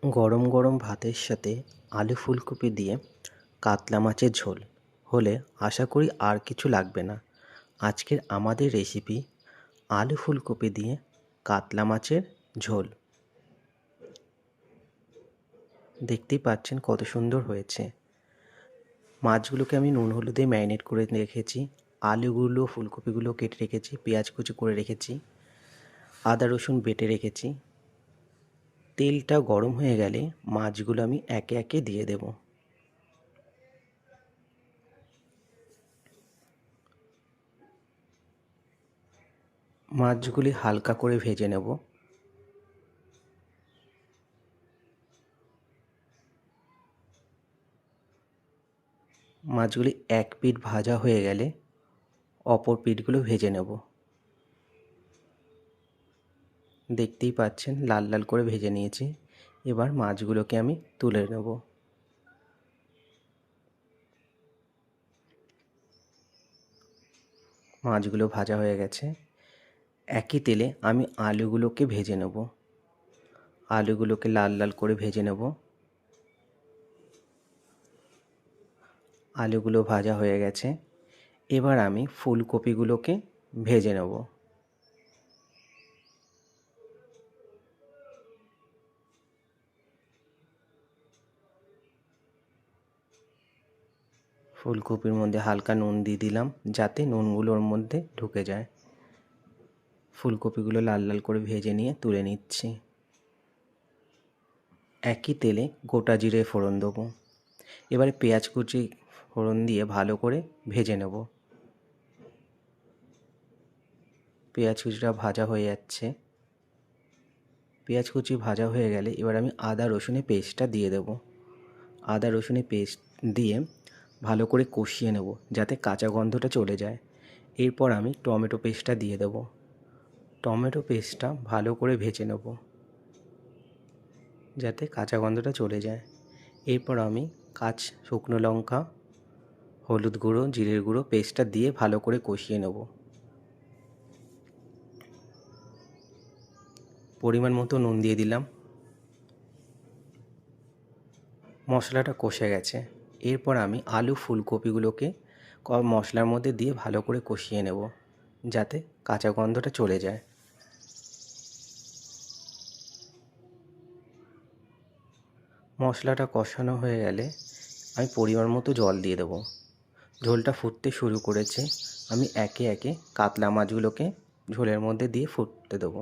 গরম গরম ভাতের সাথে আলু ফুলকপি দিয়ে কাতলা মাছের ঝোল হলে আশা করি আর কিছু লাগবে না। আজকের আমাদের রেসিপি আলু ফুলকপি দিয়ে কাতলা মাছের ঝোল। দেখতেই পাচ্ছেন কত সুন্দর হয়েছে। মাছগুলোকে আমি নুন হলুদে ম্যারিনেট করে রেখেছি, আলুগুলো ফুলকপিগুলো কেটে রেখেছি, পেঁয়াজ কুচি করে রেখেছি, আদা রসুন বেটে রেখেছি। তেলটা গরম হয়ে গেলে মাছগুলো আমি একে একে দিয়ে দেব। মাছগুলি হালকা করে ভেজে নেব। মাছগুলি এক পিঠ ভাজা হয়ে গেলে অপর পিঠগুলো ভেজে নেব। দেখতেই পাচ্ছেন লাল লাল করে ভেজে নিয়েছি। এবার মাছগুলোকে আমি তুলে নেব। মাছগুলো ভাজা হয়ে গেছে। একই তেলে আমি আলুগুলোকে ভেজে নেব। আলুগুলোকে লাল লাল করে ভেজে নেব। আলুগুলো ভাজা হয়ে গেছে। এবার আমি ফুলকপিগুলোকে ভেজে নেব। ফুলকপির মধ্যে হালকা নুন দিয়ে দিলাম যাতে নুনগুলোর মধ্যে ঢুকে যায়। ফুলকপিগুলো লাল লাল করে ভেজে নিয়ে তুলে নিচ্ছি। একই তেলে গোটা জিরে ফোড়ন দেবো। এবারে পেঁয়াজ কুচি ফোড়ন দিয়ে ভালো করে ভেজে নেব। পেঁয়াজ কুচিটা ভাজা হয়ে যাচ্ছে। পেঁয়াজ কুচি ভাজা হয়ে গেলে এবার আমি আদা রসুনের পেস্টটা দিয়ে দেব। আদা রসুনের পেস্ট দিয়ে ভালো করে কষিয়ে নেব যাতে কাঁচা গন্ধটা চলে যায়। এরপর আমি টমেটো পেস্টটা দিয়ে দেব। টমেটো পেস্টটা ভালো করে ভেজে নেব যাতে কাঁচা গন্ধটা চলে যায়। এরপর আমি শুকনো লঙ্কা, হলুদ গুঁড়ো, জিরের গুঁড়ো পেস্টটা দিয়ে ভালো করে কষিয়ে নেব। পরিমাণ মতো নুন দিয়ে দিলাম। মশলাটা কষে গেছে। এরপর আমি আলু ফুলকপিগুলোকে মশলার মধ্যে দিয়ে ভালো করে কষিয়ে নেব যাতে কাঁচা গন্ধটা চলে যায়। মশলাটা কষানো হয়ে গেলে আমি পরিমাণ মতো জল দিয়ে দেবো। ঝোলটা ফুটতে শুরু করেছে। আমি একে একে কাতলা মাছগুলোকে ঝোলের মধ্যে দিয়ে ফুটতে দেবো।